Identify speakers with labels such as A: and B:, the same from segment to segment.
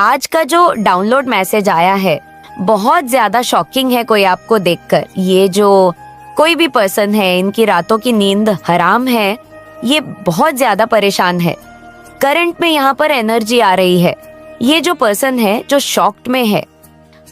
A: आज का जो डाउनलोड मैसेज आया है बहुत ज्यादा शॉकिंग है कोई आपको देखकर। ये जो कोई भी पर्सन है, इनकी रातों की नींद हराम है, ये बहुत ज्यादा परेशान है। करंट में यहाँ पर एनर्जी आ रही है। ये जो पर्सन है जो शॉक्ड में है,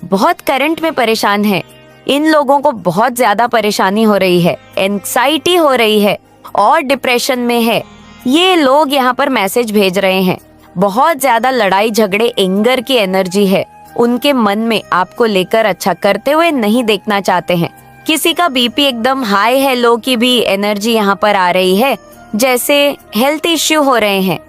A: बहुत करंट में परेशान है, इन लोगों को बहुत ज्यादा परेशानी हो रही है, एंग्जाइटी हो रही है और डिप्रेशन में है। ये लोग यहाँ पर मैसेज भेज रहे हैं। बहुत ज्यादा लड़ाई झगड़े, एंगर की एनर्जी है उनके मन में, आपको लेकर अच्छा करते हुए नहीं देखना चाहते हैं। किसी का बीपी एकदम हाई है, लो की भी एनर्जी यहाँ पर आ रही है, जैसे हेल्थ इश्यू हो रहे हैं।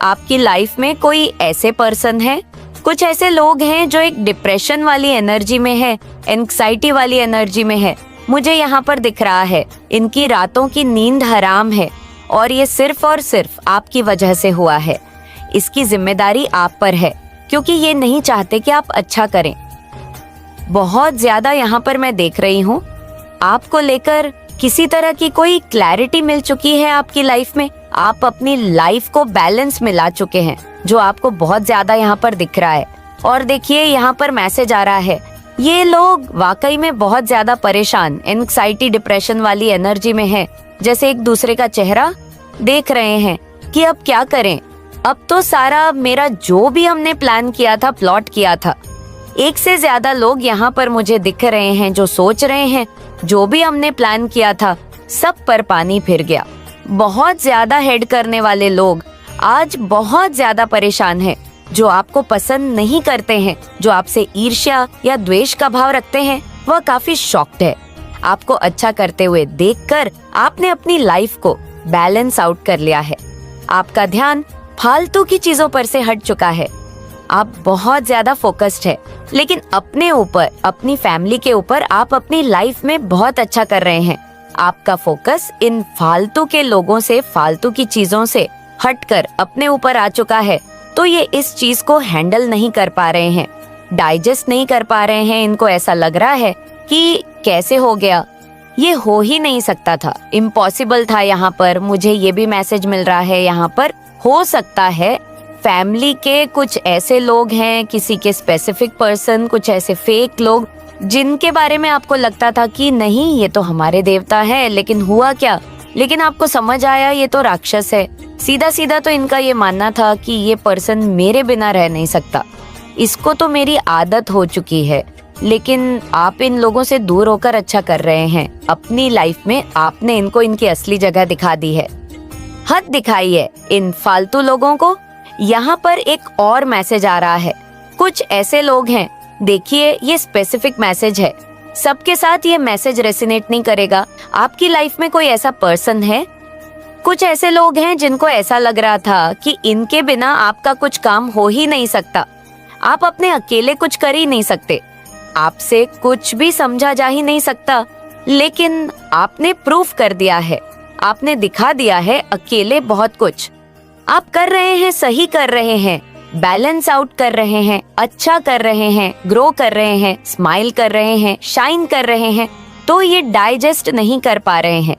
A: आपकी लाइफ में कोई ऐसे पर्सन है, कुछ ऐसे लोग हैं जो एक डिप्रेशन वाली एनर्जी में है, एंग्जाइटी वाली एनर्जी में है। मुझे यहाँ पर दिख रहा है इनकी रातों की नींद हराम है और ये सिर्फ और सिर्फ आपकी वजह से हुआ है। इसकी जिम्मेदारी आप पर है क्योंकि ये नहीं चाहते कि आप अच्छा करें। बहुत ज्यादा यहाँ पर मैं देख रही हूँ आपको लेकर किसी तरह की कोई क्लैरिटी मिल चुकी है आपकी लाइफ में। आप अपनी लाइफ को बैलेंस में ला चुके हैं जो आपको बहुत ज्यादा यहाँ पर दिख रहा है। और देखिए यहाँ पर मैसेज आ रहा है, ये लोग वाकई में बहुत ज्यादा परेशान, एंग्जाइटी डिप्रेशन वाली एनर्जी में है, जैसे एक दूसरे का चेहरा देख रहे हैं कि अब क्या करें। अब तो सारा मेरा जो भी हमने प्लान किया था, प्लॉट किया था, एक से ज्यादा लोग यहाँ पर मुझे दिख रहे हैं जो सोच रहे हैं जो भी हमने प्लान किया था सब पर पानी फिर गया। बहुत ज्यादा हेड करने वाले लोग आज बहुत ज्यादा परेशान हैं, जो आपको पसंद नहीं करते हैं, जो आपसे ईर्ष्या या द्वेष का भाव रखते हैं, वह काफी शॉक्ड है। आपको अच्छा करते हुए देखकर आपने अपनी लाइफ को बैलेंस आउट कर लिया है। आपका ध्यान फालतू की चीजों पर से हट चुका है। आप बहुत ज्यादा फोकस्ड है, लेकिन अपने ऊपर, अपनी फैमिली के ऊपर आप अपनी लाइफ में बहुत अच्छा कर रहे हैं। आपका फोकस इन फालतू के लोगों से, फालतू की चीजों से हटकर अपने ऊपर आ चुका है। तो ये इस चीज को हैंडल नहीं कर पा रहे हैं, डाइजेस्ट नहीं कर पा रहे हैं। इनको ऐसा लग रहा है कि कैसे हो गया, ये हो ही नहीं सकता था, इम्पॉसिबल था। यहाँ पर मुझे ये भी मैसेज मिल रहा है, यहाँ पर हो सकता है फैमिली के कुछ ऐसे लोग हैं, किसी के स्पेसिफिक पर्सन, कुछ ऐसे फेक लोग जिनके बारे में आपको लगता था कि नहीं ये तो हमारे देवता है, लेकिन हुआ क्या, लेकिन आपको समझ आया ये तो राक्षस है। सीधा सीधा तो इनका ये मानना था कि ये पर्सन मेरे बिना रह नहीं सकता, इसको तो मेरी आदत हो चुकी है। लेकिन आप इन लोगों से दूर होकर अच्छा कर रहे हैं। अपनी लाइफ में आपने इनको इनकी असली जगह दिखा दी है, हद दिखाई है इन फालतू लोगों को। यहाँ पर एक और मैसेज आ रहा है, कुछ ऐसे लोग हैं, देखिए ये स्पेसिफिक मैसेज है, सबके साथ ये मैसेज रेसिनेट नहीं करेगा। आपकी लाइफ में कोई ऐसा पर्सन है, कुछ ऐसे लोग हैं जिनको ऐसा लग रहा था कि इनके बिना आपका कुछ काम हो ही नहीं सकता, आप अपने अकेले कुछ कर ही नहीं सकते, आपसे कुछ भी समझा जा ही नहीं सकता। लेकिन आपने प्रूफ कर दिया है, आपने दिखा दिया है अकेले बहुत कुछ आप कर रहे हैं, सही कर रहे हैं, बैलेंस आउट कर रहे हैं, अच्छा कर रहे हैं, ग्रो कर रहे हैं, स्माइल कर रहे हैं, शाइन कर रहे हैं। तो ये डाइजेस्ट नहीं कर पा रहे हैं,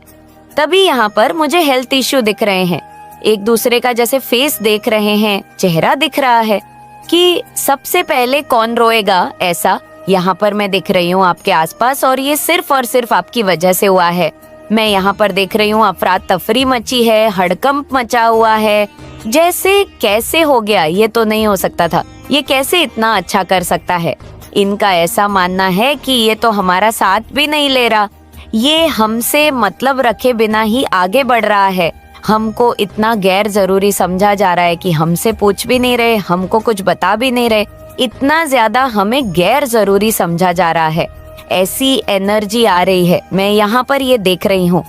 A: तभी यहाँ पर मुझे हेल्थ इश्यू दिख रहे हैं। एक दूसरे का जैसे फेस देख रहे हैं, चेहरा दिख रहा है कि सबसे पहले कौन रोएगा, ऐसा यहाँ पर मैं दिख रही हूँ आपके आसपास। और ये सिर्फ और सिर्फ आपकी वजह से हुआ है। मैं यहाँ पर देख रही हूँ अफरा तफरी मची है, हड़कंप मचा हुआ है, जैसे कैसे हो गया, ये तो नहीं हो सकता था, ये कैसे इतना अच्छा कर सकता है। इनका ऐसा मानना है कि ये तो हमारा साथ भी नहीं ले रहा, ये हमसे मतलब रखे बिना ही आगे बढ़ रहा है, हमको इतना गैर जरूरी समझा जा रहा है कि हमसे पूछ भी नहीं रहे, हमको कुछ बता भी नहीं रहे, इतना ज्यादा हमें गैर जरूरी समझा जा रहा है। ऐसी एनर्जी आ रही है, मैं यहाँ पर ये देख रही हूँ।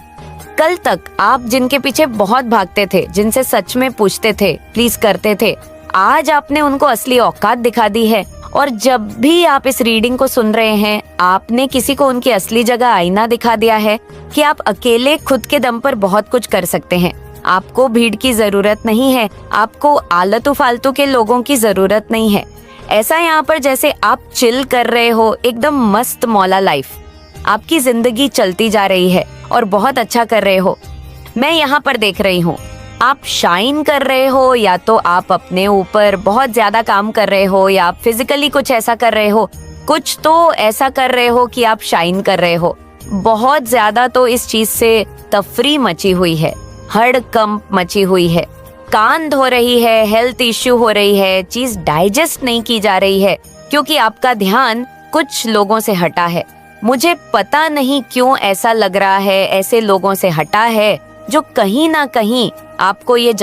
A: कल तक आप जिनके पीछे बहुत भागते थे, जिनसे सच में पूछते थे, प्लीज करते थे, आज आपने उनको असली औकात दिखा दी है। और जब भी आप इस रीडिंग को सुन रहे हैं, आपने किसी को उनकी असली जगह आईना दिखा दिया है कि आप अकेले खुद के दम पर बहुत कुछ कर सकते हैं। आपको भीड़ की जरूरत नहीं है, आपको आलतू फालतू के लोगों की जरूरत नहीं है। ऐसा यहाँ पर जैसे आप चिल कर रहे हो, एकदम मस्त मौला लाइफ, आपकी जिंदगी चलती जा रही है और बहुत अच्छा कर रहे हो। मैं यहाँ पर देख रही हूँ आप शाइन कर रहे हो या तो आप अपने ऊपर बहुत ज्यादा काम कर रहे हो या आप फिजिकली कुछ ऐसा कर रहे हो, कुछ तो ऐसा कर रहे हो कि आप शाइन कर रहे हो। बहुत ज्यादा तो इस चीज से तफरी मची हुई है, हड़कंप मची हुई है, कान धो रही है, हेल्थ इश्यू हो रही है, चीज डाइजेस्ट नहीं की जा रही है क्योंकि आपका ध्यान कुछ लोगों से हटा है। मुझे पता नहीं क्यों ऐसा लग रहा है, ऐसे लोगों से हटा है जो कहीं ना कहीं आपको ये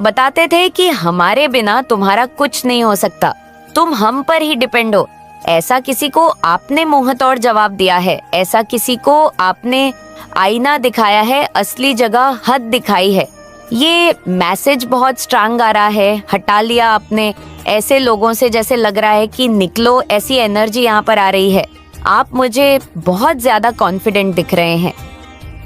A: बताते थे कि हमारे बिना तुम्हारा कुछ नहीं हो सकता, तुम हम पर ही डिपेंड हो। ऐसा किसी को आपने मुंह तोड़ जवाब दिया है, ऐसा किसी को आपने आईना दिखाया है, असली जगह हद दिखाई है। ये मैसेज बहुत स्ट्रांग आ रहा है, हटा लिया आपने ऐसे लोगों से, जैसे लग रहा है कि निकलो, ऐसी एनर्जी यहाँ पर आ रही है। आप मुझे बहुत ज्यादा कॉन्फिडेंट दिख रहे हैं।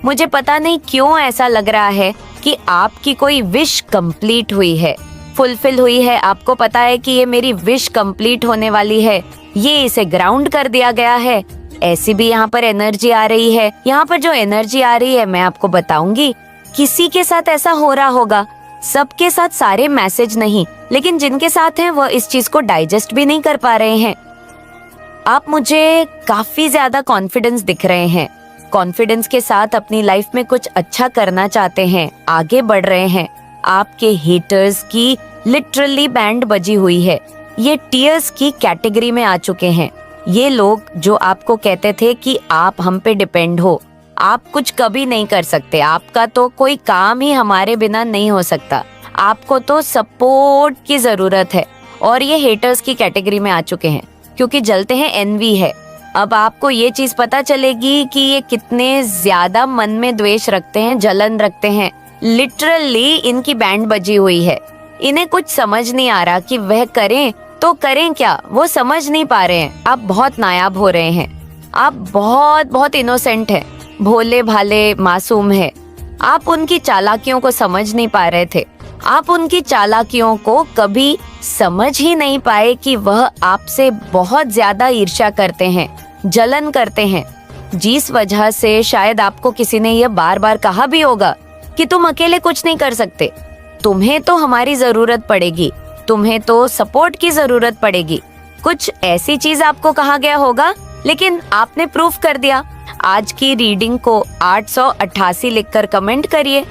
A: मुझे पता नहीं क्यों ऐसा लग रहा है कि आपकी कोई विश कंप्लीट हुई है, फुलफिल हुई है। आपको पता है कि ये मेरी विश कंप्लीट होने वाली है, ये इसे ग्राउंड कर दिया गया है। ऐसी भी यहाँ पर एनर्जी आ रही है। यहाँ पर जो एनर्जी आ रही है मैं आपको बताऊंगी। किसी के साथ ऐसा हो रहा होगा, सबके साथ सारे मैसेज नहीं, लेकिन जिनके साथ हैं वह इस चीज को डाइजेस्ट भी नहीं कर पा रहे हैं। आप मुझे काफी ज्यादा कॉन्फिडेंस दिख रहे हैं, कॉन्फिडेंस के साथ अपनी लाइफ में कुछ अच्छा करना चाहते हैं, आगे बढ़ रहे हैं। आपके हेटर्स की लिटरली बैंड बजी हुई है, ये टीयर्स की कैटेगरी में आ चुके हैं। ये लोग जो आपको कहते थे कि आप हम पे डिपेंड हो, आप कुछ कभी नहीं कर सकते, आपका तो कोई काम ही हमारे बिना नहीं हो सकता, आपको तो सपोर्ट की जरूरत है, और ये हेटर्स की कैटेगरी में आ चुके हैं क्योंकि जलते हैं, एनवी है। अब आपको ये चीज पता चलेगी कि ये कितने ज्यादा मन में द्वेष रखते हैं, जलन रखते हैं। लिटरली इनकी बैंड बजी हुई है। इन्हें कुछ समझ नहीं आ रहा कि वह करें तो करें क्या, वो समझ नहीं पा रहे हैं। आप बहुत नायाब हो रहे हैं, आप बहुत बहुत इनोसेंट हैं, भोले भाले मासूम है। आप उनकी चालाकियों को समझ नहीं पा रहे थे, आप उनकी चालाकियों को कभी समझ ही नहीं पाए कि वह आपसे बहुत ज्यादा ईर्ष्या करते हैं, जलन करते हैं, जिस वजह से शायद आपको किसी ने यह बार बार कहा भी होगा कि तुम अकेले कुछ नहीं कर सकते, तुम्हें तो हमारी जरूरत पड़ेगी, तुम्हें तो सपोर्ट की जरूरत पड़ेगी। कुछ ऐसी चीज आपको कहा गया होगा, लेकिन आपने प्रूफ कर दिया। आज की रीडिंग को 888 लिखकर कमेंट करिए।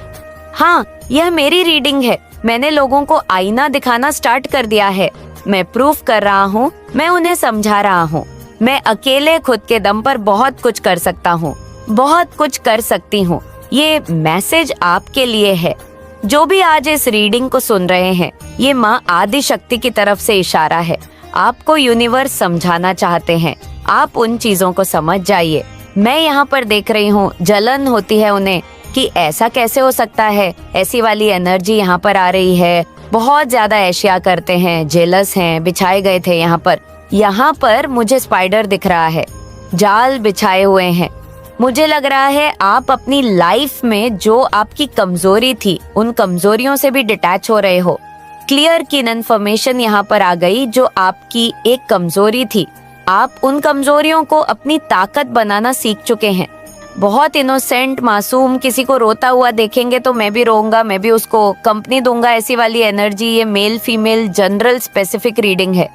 A: हाँ, यह मेरी रीडिंग है, मैंने लोगों को आईना दिखाना स्टार्ट कर दिया है। मैं प्रूफ कर रहा हूँ, मैं उन्हें समझा रहा हूँ, मैं अकेले खुद के दम पर बहुत कुछ कर सकता हूँ, बहुत कुछ कर सकती हूँ। ये मैसेज आपके लिए है। जो भी आज इस रीडिंग को सुन रहे हैं, ये माँ आदि शक्ति की तरफ से इशारा है। आपको यूनिवर्स समझाना चाहते हैं, आप उन चीजों को समझ जाइए। मैं यहाँ पर देख रही हूँ, जलन होती है उन्हें कि ऐसा कैसे हो सकता है, ऐसी वाली एनर्जी यहाँ पर आ रही है। बहुत ज्यादा एशिया करते हैं, जेलस हैं, बिछाए गए थे यहाँ पर मुझे स्पाइडर दिख रहा है, जाल बिछाए हुए हैं। मुझे लग रहा है आप अपनी लाइफ में जो आपकी कमजोरी थी, उन कमजोरियों से भी डिटैच हो रहे हो। क्लियर की इन्फॉर्मेशन यहाँ पर आ गई, जो आपकी एक कमजोरी थी, आप उन कमजोरियों को अपनी ताकत बनाना सीख चुके हैं। बहुत इनोसेंट मासूम, किसी को रोता हुआ देखेंगे तो मैं भी रोऊंगा, मैं भी उसको कंपनी दूंगा, ऐसी वाली एनर्जी। ये male female general specific reading है,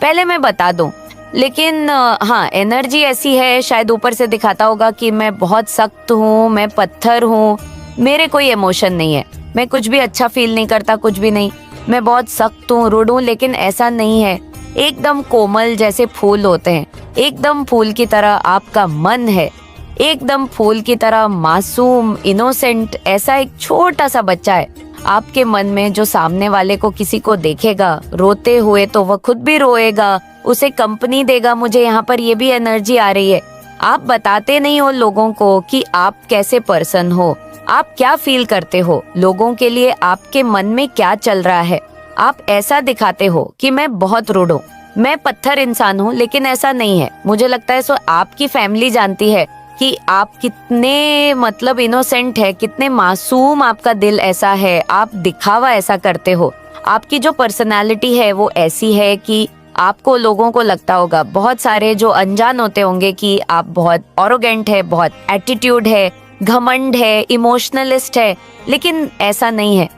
A: पहले मैं बता दूं। लेकिन हाँ, एनर्जी ऐसी है, शायद ऊपर से दिखाता होगा कि मैं बहुत सख्त हूँ, मैं पत्थर हूँ, मेरे कोई इमोशन नहीं है, मैं कुछ भी अच्छा फील नहीं करता, कुछ भी नहीं, मैं बहुत सख्त हूँ, रूड हूँ। लेकिन ऐसा नहीं है, एकदम कोमल जैसे फूल होते हैं, एकदम फूल की तरह आपका मन है, एकदम फूल की तरह मासूम इनोसेंट। ऐसा एक छोटा सा बच्चा है आपके मन में, जो सामने वाले को किसी को देखेगा रोते हुए तो वह खुद भी रोएगा, उसे कंपनी देगा। मुझे यहाँ पर ये भी एनर्जी आ रही है। आप बताते नहीं हो लोगों को कि आप कैसे पर्सन हो, आप क्या फील करते हो, लोगों के लिए आपके मन में क्या चल रहा है। आप ऐसा दिखाते हो कि मैं बहुत रूड हूँ, मैं पत्थर इंसान हूँ, लेकिन ऐसा नहीं है। मुझे लगता है सो आपकी फैमिली जानती है कि आप कितने मतलब इनोसेंट है, कितने मासूम आपका दिल ऐसा है, आप दिखावा ऐसा करते हो। आपकी जो पर्सनालिटी है वो ऐसी है कि आपको लोगों को लगता होगा, बहुत सारे जो अनजान होते होंगे, कि आप बहुत ऑरोगेंट है, बहुत एटीट्यूड है, घमंड है, इमोशनलिस्ट है, लेकिन ऐसा नहीं है।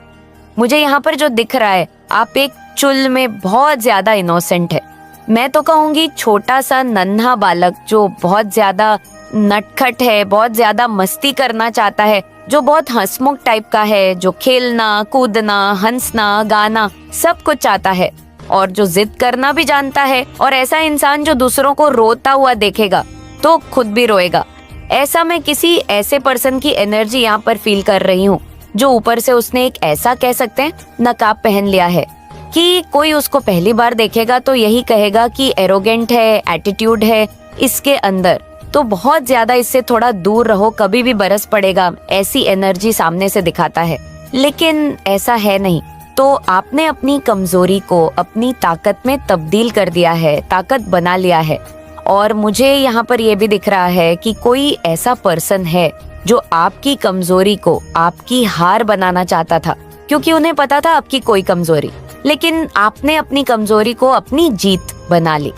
A: मुझे यहाँ पर जो दिख रहा है, आप एक चुल में बहुत ज्यादा इनोसेंट है। मैं तो कहूंगी छोटा सा नन्हा बालक जो बहुत ज्यादा नटखट है, बहुत ज्यादा मस्ती करना चाहता है, जो बहुत हंसमुख टाइप का है, जो खेलना, कूदना, हंसना, गाना सब कुछ चाहता है और जो जिद करना भी जानता है। और ऐसा इंसान जो दूसरों को रोता हुआ देखेगा तो खुद भी रोएगा। ऐसा मैं किसी ऐसे पर्सन की एनर्जी यहाँ पर फील कर रही हूँ जो ऊपर से उसने एक ऐसा कह सकते हैं नकाब पहन लिया है कि कोई उसको पहली बार देखेगा तो यही कहेगा कि एरोगेंट है, एटीट्यूड है इसके अंदर, तो बहुत ज्यादा इससे थोड़ा दूर रहो, कभी भी बरस पड़ेगा, ऐसी एनर्जी सामने से दिखाता है। लेकिन ऐसा है नहीं। तो आपने अपनी कमजोरी को अपनी ताकत में तब्दील कर दिया है, ताकत बना लिया है। और मुझे यहाँ पर यह भी दिख रहा है कि कोई ऐसा पर्सन है जो आपकी कमजोरी को आपकी हार बनाना चाहता था, क्योंकि उन्हें पता था आपकी कोई कमजोरी, लेकिन आपने अपनी कमजोरी को अपनी जीत बना ली।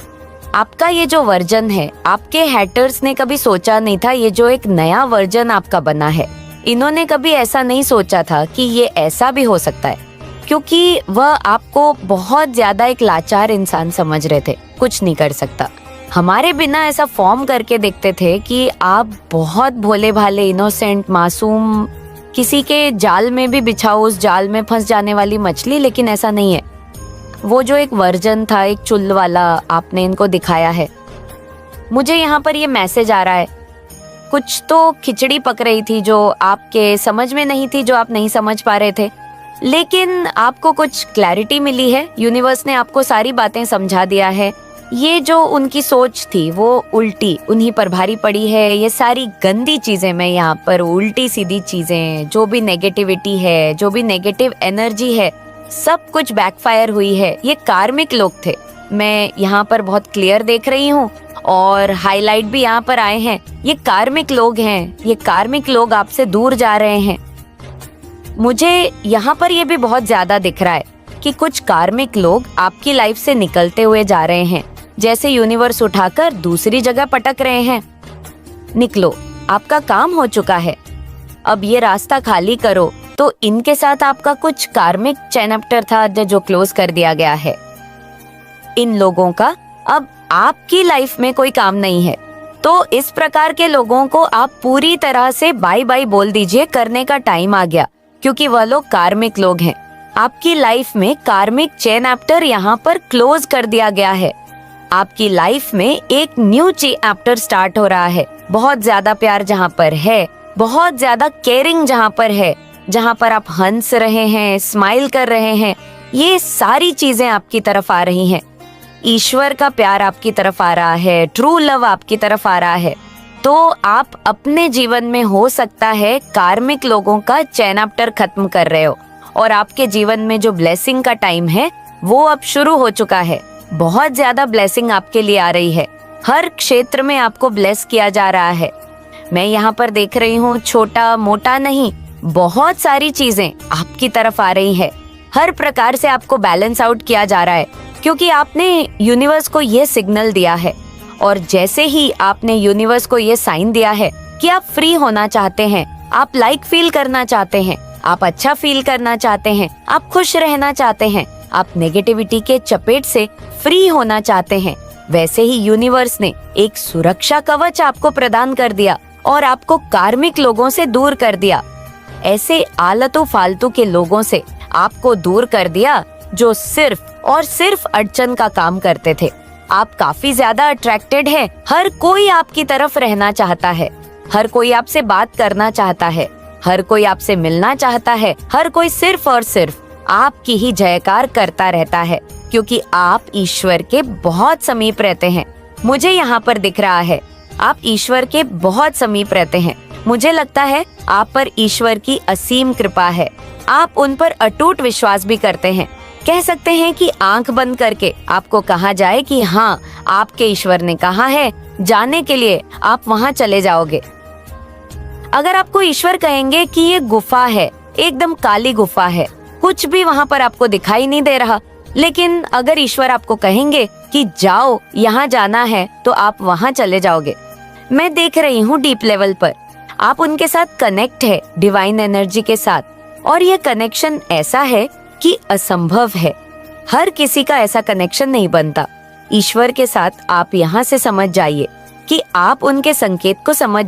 A: आपका ये जो वर्जन है, आपके हैटर्स ने कभी सोचा नहीं था ये जो एक नया वर्जन आपका बना है, इन्होंने कभी ऐसा नहीं सोचा था कि ये ऐसा भी हो सकता है, क्योंकि वह आपको बहुत ज्यादा एक लाचार इंसान समझ रहे थे, कुछ नहीं कर सकता। हमारे बिना ऐसा फॉर्म करके देखते थे कि आप बहुत भोले भाले, इनोसेंट, मासूम, किसी के जाल में भी बिछाओ उस जाल में फंस जाने वाली मछली, लेकिन ऐसा नहीं है। वो जो एक वर्जन था, एक चुल वाला, आपने इनको दिखाया है। मुझे यहाँ पर ये मैसेज आ रहा है, कुछ तो खिचड़ी पक रही थी जो आपके समझ में नहीं थी, जो आप नहीं समझ पा रहे थे, लेकिन आपको कुछ क्लैरिटी मिली है। यूनिवर्स ने आपको सारी बातें समझा दिया है। ये जो उनकी सोच थी वो उल्टी उन्हीं पर भारी पड़ी है। ये सारी गंदी चीजें, मैं यहाँ पर उल्टी सीधी चीजें, जो भी नेगेटिविटी है, जो भी नेगेटिव एनर्जी है, सब कुछ बैकफायर हुई है। ये कार्मिक लोग थे, मैं यहाँ पर बहुत क्लियर देख रही हूँ और हाईलाइट भी यहाँ पर आए हैं। ये कार्मिक लोग हैं, ये कार्मिक लोग आपसे दूर जा रहे हैं। मुझे यहाँ पर ये भी बहुत ज्यादा दिख रहा है कि कुछ कार्मिक लोग आपकी लाइफ से निकलते हुए जा रहे हैं, जैसे यूनिवर्स उठाकर दूसरी जगह पटक रहे हैं। निकलो, आपका काम हो चुका है, अब ये रास्ता खाली करो। तो इनके साथ आपका कुछ कार्मिक चैप्टर था जो क्लोज कर दिया गया है। इन लोगों का अब आपकी लाइफ में कोई काम नहीं है, तो इस प्रकार के लोगों को आप पूरी तरह से बाय बाय बोल दीजिए, करने का टाइम आ गया, क्योंकि वह लोग कार्मिक लोग हैं। आपकी लाइफ में कार्मिक चैप्टर यहाँ पर क्लोज कर दिया गया है। आपकी लाइफ में एक न्यू चैप्टर स्टार्ट हो रहा है। बहुत ज्यादा प्यार जहाँ पर है, बहुत ज्यादा केयरिंग जहाँ पर है, जहाँ पर आप हंस रहे हैं, स्माइल कर रहे हैं, ये सारी चीजें आपकी तरफ आ रही हैं। ईश्वर का प्यार आपकी तरफ आ रहा है, ट्रू लव आपकी तरफ आ रहा है। तो आप अपने जीवन में हो सकता है कार्मिक लोगों का चैप्टर खत्म कर रहे हो और आपके जीवन में जो ब्लेसिंग का टाइम है वो अब शुरू हो चुका है। बहुत ज्यादा ब्लेसिंग आपके लिए आ रही है, हर क्षेत्र में आपको ब्लेस किया जा रहा है। मैं यहाँ पर देख रही हूँ, छोटा मोटा नहीं, बहुत सारी चीजें आपकी तरफ आ रही है। हर प्रकार से आपको बैलेंस आउट किया जा रहा है, क्योंकि आपने यूनिवर्स को ये सिग्नल दिया है। और जैसे ही आपने यूनिवर्स को ये साइन दिया है कि आप फ्री होना चाहते हैं, आप लाइक फील करना चाहते हैं, आप अच्छा फील करना चाहते हैं, आप खुश रहना चाहते हैं, आप नेगेटिविटी के चपेट से फ्री होना चाहते हैं, वैसे ही यूनिवर्स ने एक सुरक्षा कवच आपको प्रदान कर दिया और आपको कार्मिक लोगों से दूर कर दिया। ऐसे आलतू फालतू के लोगों से आपको दूर कर दिया जो सिर्फ और सिर्फ अड़चन का काम करते थे। आप काफी ज्यादा अट्रैक्टेड हैं, हर कोई आपकी तरफ रहना चाहता है, हर कोई आपसे बात करना चाहता है, हर कोई आपसे मिलना चाहता है, हर कोई सिर्फ और सिर्फ आपकी ही जयकार करता रहता है, क्योंकि आप ईश्वर के बहुत समीप रहते हैं। मुझे यहाँ पर दिख रहा है आप ईश्वर के बहुत समीप रहते हैं। मुझे लगता है आप पर ईश्वर की असीम कृपा है, आप उन पर अटूट विश्वास भी करते हैं। कह सकते हैं कि आंख बंद करके आपको कहा जाए कि हाँ, आपके ईश्वर ने कहा है जाने के लिए, आप वहाँ चले जाओगे। अगर आपको ईश्वर कहेंगे कि ये गुफा है, एकदम काली गुफा है, कुछ भी वहाँ पर आपको दिखाई नहीं दे रहा, लेकिन अगर ईश्वर आपको कहेंगे कि जाओ, यहाँ जाना है, तो आप वहाँ चले जाओगे। मैं देख रही हूँ डीप लेवल पर आप उनके साथ कनेक्ट है डिवाइन एनर्जी के साथ, और ये कनेक्शन ऐसा है कि असंभव है। हर किसी का ऐसा कनेक्शन नहीं बनता। ईश्वर के साथ आप यहाँ से समझ जाइए कि आप उनके संकेत को समझ